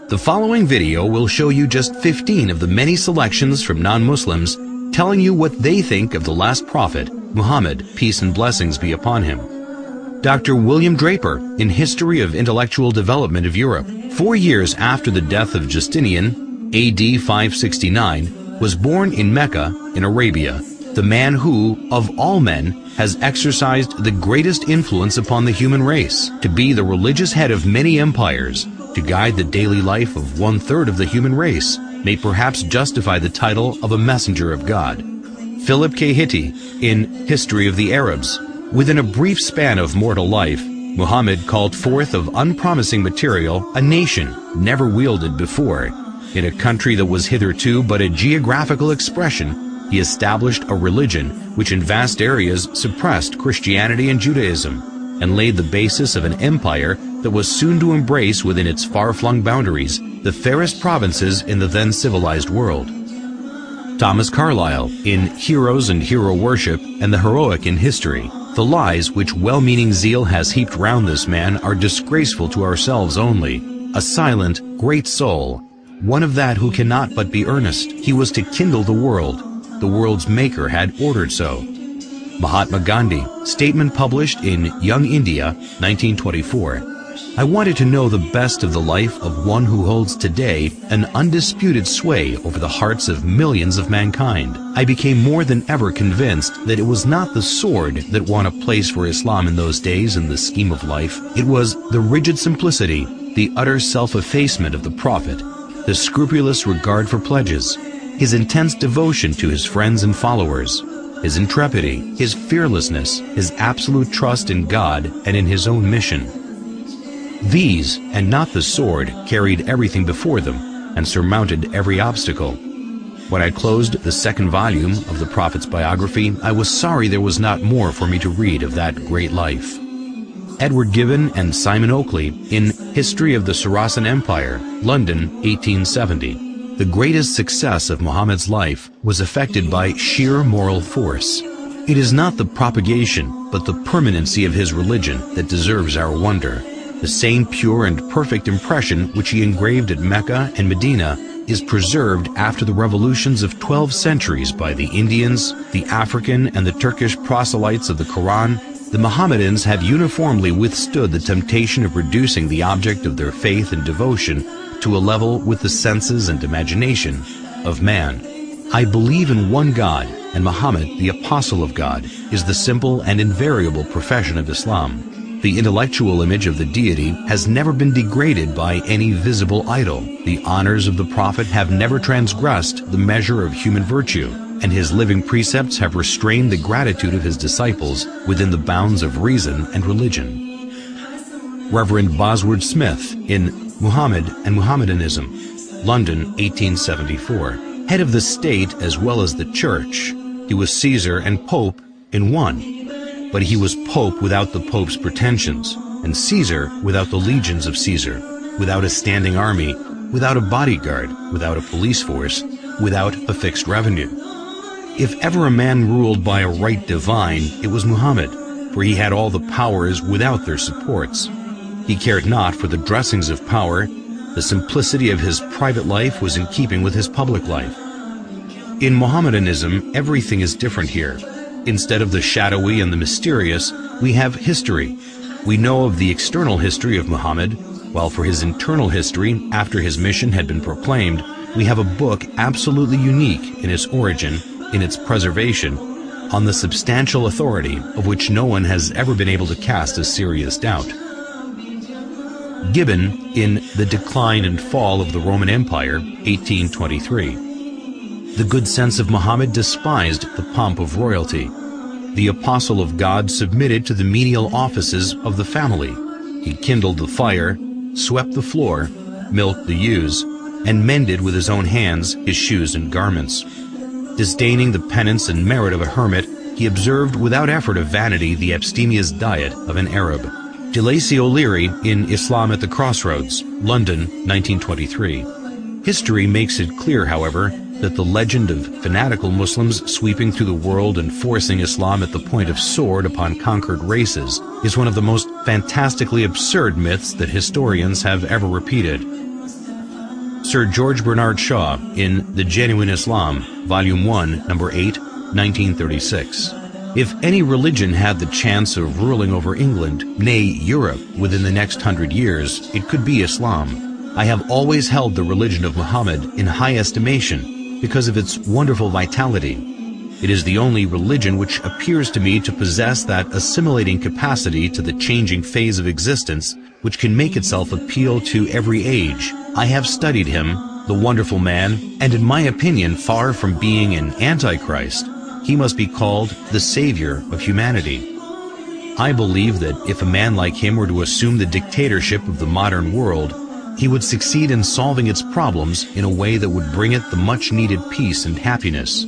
The following video will show you just 15 of the many selections from non-Muslims telling you what they think of the last prophet, Muhammad, peace and blessings be upon him. Dr. William Draper, in History of Intellectual Development of Europe, 4 years after the death of Justinian, AD 569, was born in Mecca, in Arabia, the man who, of all men, has exercised the greatest influence upon the human race, to be the religious head of many empires, to guide the daily life of 1/3 of the human race, may perhaps justify the title of a messenger of God. Philip K. Hitti, in History of the Arabs, within a brief span of mortal life, Muhammad called forth of unpromising material a nation never wielded before. In a country that was hitherto but a geographical expression, he established a religion which in vast areas suppressed Christianity and Judaism, and laid the basis of an empire that was soon to embrace within its far-flung boundaries the fairest provinces in the then civilized world. Thomas Carlyle, in Heroes and Hero Worship and the Heroic in History, the lies which well-meaning zeal has heaped round this man are disgraceful to ourselves only. A silent, great soul, one of that who cannot but be earnest. He was to kindle the world. The world's maker had ordered so. Mahatma Gandhi, statement published in Young India, 1924. I wanted to know the best of the life of one who holds today an undisputed sway over the hearts of millions of mankind. I became more than ever convinced that it was not the sword that won a place for Islam in those days in the scheme of life. It was the rigid simplicity, the utter self-effacement of the Prophet, the scrupulous regard for pledges, his intense devotion to his friends and followers, his intrepidity, his fearlessness, his absolute trust in God and in his own mission. These, and not the sword, carried everything before them and surmounted every obstacle. When I closed the second volume of the Prophet's biography, I was sorry there was not more for me to read of that great life. Edward Gibbon and Simon Oakley, in History of the Saracen Empire, London, 1870. The greatest success of Muhammad's life was effected by sheer moral force. It is not the propagation, but the permanency of his religion that deserves our wonder. The same pure and perfect impression which he engraved at Mecca and Medina is preserved after the revolutions of 12 centuries by the Indians, the African and the Turkish proselytes of the Quran. The Mohammedans have uniformly withstood the temptation of reducing the object of their faith and devotion to a level with the senses and imagination of man. I believe in one God, and Muhammad, the Apostle of God, is the simple and invariable profession of Islam. The intellectual image of the deity has never been degraded by any visible idol. The honors of the Prophet have never transgressed the measure of human virtue, and his living precepts have restrained the gratitude of his disciples within the bounds of reason and religion. Reverend Bosworth Smith, in Muhammad and Mohammedanism, London, 1874. Head of the state as well as the church, he was Caesar and Pope in one. But he was Pope without the Pope's pretensions, and Caesar without the legions of Caesar, without a standing army, without a bodyguard, without a police force, without a fixed revenue. If ever a man ruled by a right divine, it was Muhammad, for he had all the powers without their supports. He cared not for the dressings of power. The simplicity of his private life was in keeping with his public life. In Mohammedanism, everything is different here. Instead of the shadowy and the mysterious, we have history. We know of the external history of Muhammad, while for his internal history, after his mission had been proclaimed, we have a book absolutely unique in its origin, in its preservation, on the substantial authority of which no one has ever been able to cast a serious doubt. Gibbon, in The Decline and Fall of the Roman Empire, 1823. The good sense of Muhammad despised the pomp of royalty. The apostle of God submitted to the menial offices of the family. He kindled the fire, swept the floor, milked the ewes, and mended with his own hands his shoes and garments. Disdaining the penance and merit of a hermit, he observed without effort of vanity the abstemious diet of an Arab. De Lacy O'Leary, in Islam at the Crossroads, London, 1923. History makes it clear, however, that the legend of fanatical Muslims sweeping through the world and forcing Islam at the point of sword upon conquered races is one of the most fantastically absurd myths that historians have ever repeated. Sir George Bernard Shaw in The Genuine Islam, Volume 1, Number 8, 1936. If any religion had the chance of ruling over England, nay, Europe, within the next 100 years, it could be Islam. I have always held the religion of Muhammad in high estimation because of its wonderful vitality. It is the only religion which appears to me to possess that assimilating capacity to the changing phase of existence which can make itself appeal to every age. I have studied him, the wonderful man, and in my opinion, far from being an antichrist, he must be called the savior of humanity. I believe that if a man like him were to assume the dictatorship of the modern world, he would succeed in solving its problems in a way that would bring it the much-needed peace and happiness.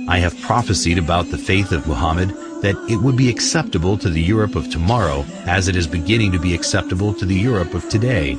I have prophesied about the faith of Muhammad that it would be acceptable to the Europe of tomorrow as it is beginning to be acceptable to the Europe of today.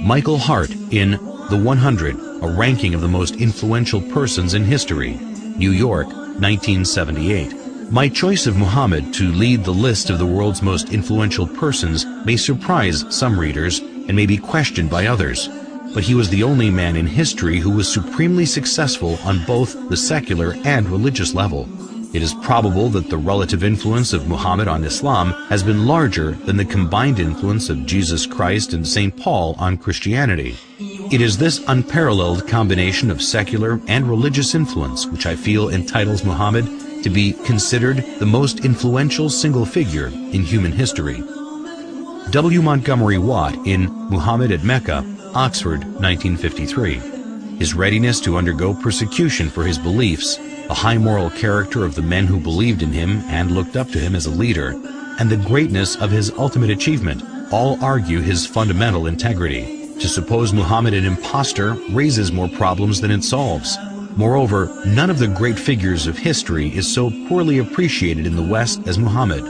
Michael Hart in The 100, a ranking of the most influential persons in history, New York, 1978. My choice of Muhammad to lead the list of the world's most influential persons may surprise some readers and may be questioned by others. But he was the only man in history who was supremely successful on both the secular and religious level. It is probable that the relative influence of Muhammad on Islam has been larger than the combined influence of Jesus Christ and St. Paul on Christianity. It is this unparalleled combination of secular and religious influence which I feel entitles Muhammad to be considered the most influential single figure in human history. W. Montgomery Watt in Muhammad at Mecca, Oxford, 1953. His readiness to undergo persecution for his beliefs, the high moral character of the men who believed in him and looked up to him as a leader, and the greatness of his ultimate achievement all argue his fundamental integrity. To suppose Muhammad an impostor raises more problems than it solves. Moreover, none of the great figures of history is so poorly appreciated in the West as Muhammad.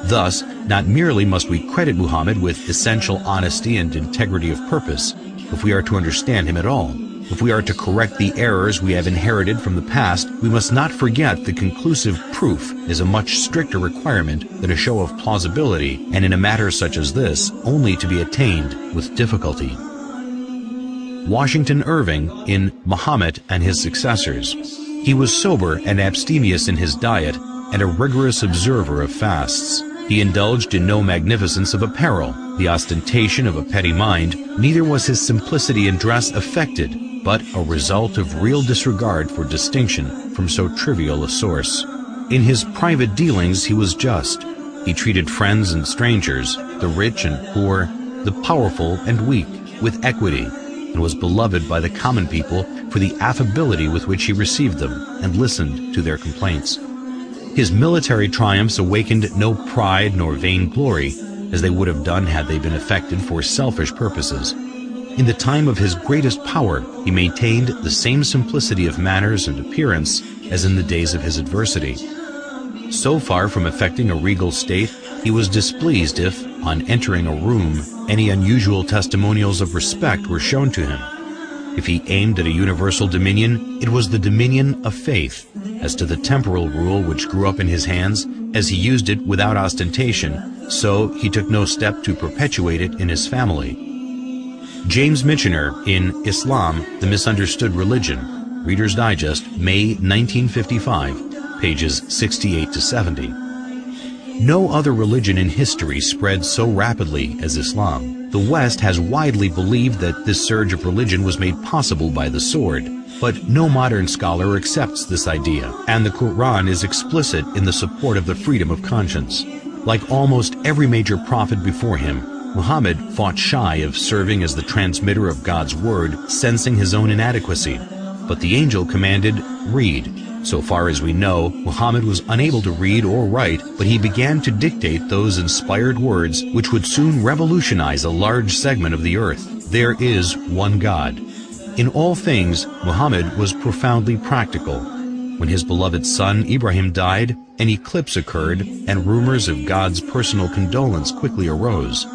Thus, not merely must we credit Muhammad with essential honesty and integrity of purpose, if we are to understand him at all. If we are to correct the errors we have inherited from the past, we must not forget that conclusive proof is a much stricter requirement than a show of plausibility, and in a matter such as this, only to be attained with difficulty. Washington Irving in Muhammad and His Successors. He was sober and abstemious in his diet, and a rigorous observer of fasts. He indulged in no magnificence of apparel, the ostentation of a petty mind, neither was his simplicity in dress affected, but a result of real disregard for distinction from so trivial a source. In his private dealings he was just. He treated friends and strangers, the rich and poor, the powerful and weak, with equity, and was beloved by the common people for the affability with which he received them and listened to their complaints. His military triumphs awakened no pride nor vainglory, as they would have done had they been effected for selfish purposes. In the time of his greatest power, he maintained the same simplicity of manners and appearance as in the days of his adversity. So far from affecting a regal state, he was displeased if, on entering a room, any unusual testimonials of respect were shown to him. If he aimed at a universal dominion, it was the dominion of faith. As to the temporal rule which grew up in his hands, as he used it without ostentation, so he took no step to perpetuate it in his family. James Michener in Islam, the Misunderstood Religion, Reader's Digest, May 1955, pages 68 to 70. No other religion in history spread so rapidly as Islam. The West has widely believed that this surge of religion was made possible by the sword, but no modern scholar accepts this idea, and the Quran is explicit in the support of the freedom of conscience. Like almost every major prophet before him, Muhammad fought shy of serving as the transmitter of God's word, sensing his own inadequacy. But the angel commanded, "Read." So far as we know, Muhammad was unable to read or write, but he began to dictate those inspired words which would soon revolutionize a large segment of the earth. There is one God. In all things, Muhammad was profoundly practical. When his beloved son Ibrahim died, an eclipse occurred, and rumors of God's personal condolence quickly arose.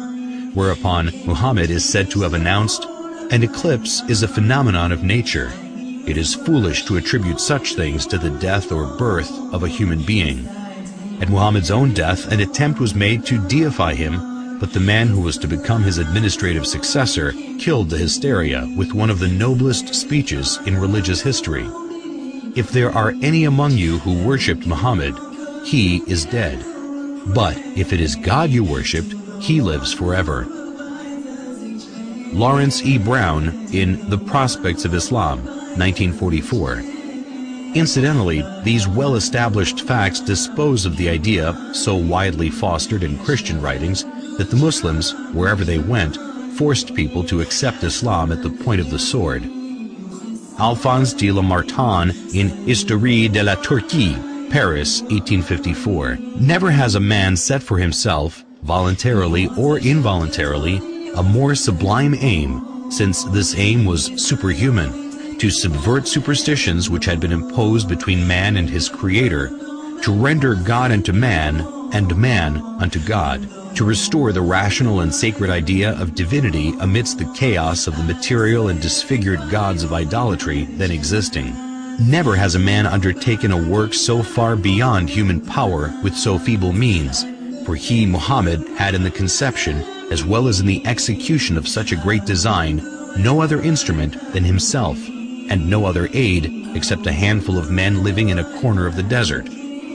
Whereupon Muhammad is said to have announced, "An eclipse is a phenomenon of nature. It is foolish to attribute such things to the death or birth of a human being." At Muhammad's own death, an attempt was made to deify him, but the man who was to become his administrative successor killed the hysteria with one of the noblest speeches in religious history. If there are any among you who worshipped Muhammad, he is dead. But if it is God you worshipped, he lives forever. Lawrence E. Brown in The Prospects of Islam, 1944. Incidentally, these well-established facts dispose of the idea, so widely fostered in Christian writings, that the Muslims, wherever they went, forced people to accept Islam at the point of the sword. Alphonse de Lamartine in Histoire de la Turquie, Paris, 1854. Never has a man set for himself, voluntarily or involuntarily, a more sublime aim, since this aim was superhuman, to subvert superstitions which had been imposed between man and his Creator, to render God unto man, and man unto God, to restore the rational and sacred idea of divinity amidst the chaos of the material and disfigured gods of idolatry then existing. Never has a man undertaken a work so far beyond human power with so feeble means, for he, Muhammad, had in the conception, as well as in the execution of such a great design, no other instrument than himself, and no other aid except a handful of men living in a corner of the desert.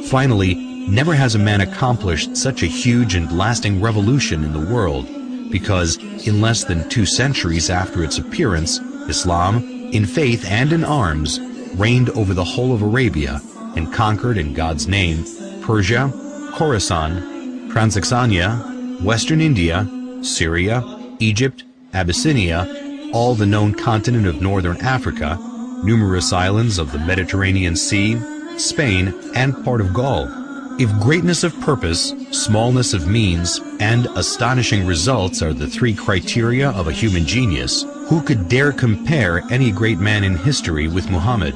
Finally, never has a man accomplished such a huge and lasting revolution in the world, because in less than 2 centuries after its appearance, Islam, in faith and in arms, reigned over the whole of Arabia and conquered in God's name Persia, Khorasan, Transoxania, Western India, Syria, Egypt, Abyssinia, all the known continent of northern Africa, numerous islands of the Mediterranean Sea, Spain, and part of Gaul. If greatness of purpose, smallness of means, and astonishing results are the 3 criteria of a human genius, who could dare compare any great man in history with Muhammad?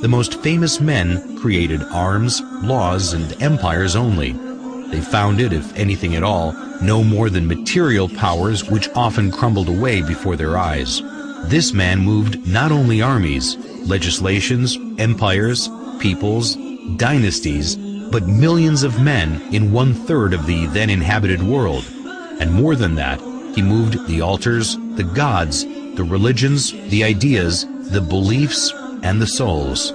The most famous men created arms, laws, and empires only. They founded, if anything at all, no more than material powers which often crumbled away before their eyes. This man moved not only armies, legislations, empires, peoples, dynasties, but millions of men in 1/3 of the then inhabited world. And more than that, he moved the altars, the gods, the religions, the ideas, the beliefs, and the souls.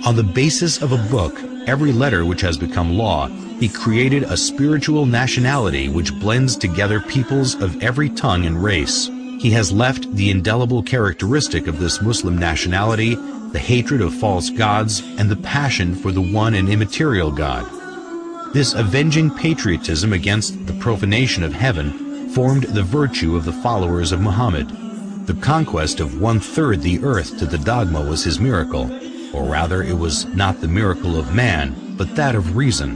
On the basis of a book, every letter which has become law, he created a spiritual nationality which blends together peoples of every tongue and race. He has left the indelible characteristic of this Muslim nationality, the hatred of false gods, and the passion for the one and immaterial God. This avenging patriotism against the profanation of heaven formed the virtue of the followers of Muhammad. The conquest of 1/3 the earth to the dogma was his miracle, or rather it was not the miracle of man, but that of reason.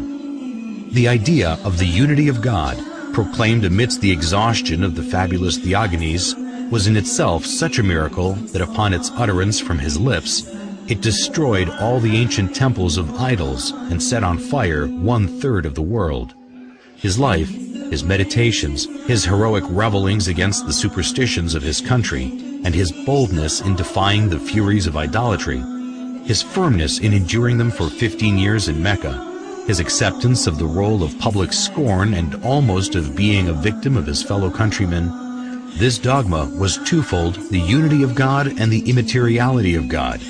The idea of the unity of God, proclaimed amidst the exhaustion of the fabulous Theogonies, was in itself such a miracle that upon its utterance from his lips, it destroyed all the ancient temples of idols and set on fire 1/3 of the world. His life, his meditations, his heroic revelings against the superstitions of his country, and his boldness in defying the furies of idolatry, his firmness in enduring them for 15 years in Mecca, his acceptance of the role of public scorn and almost of being a victim of his fellow countrymen, this dogma was twofold: the unity of God and the immateriality of God,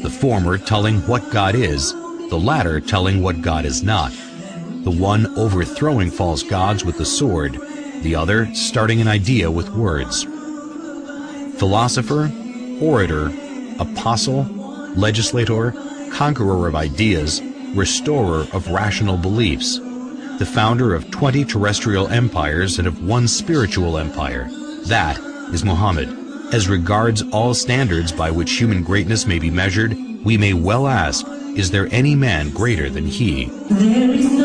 the former telling what God is, the latter telling what God is not, the one overthrowing false gods with the sword, the other starting an idea with words. Philosopher, orator, apostle, legislator, conqueror of ideas, restorer of rational beliefs, the founder of 20 terrestrial empires and of 1 spiritual empire, that is Muhammad. As regards all standards by which human greatness may be measured, we may well ask, is there any man greater than he? There is no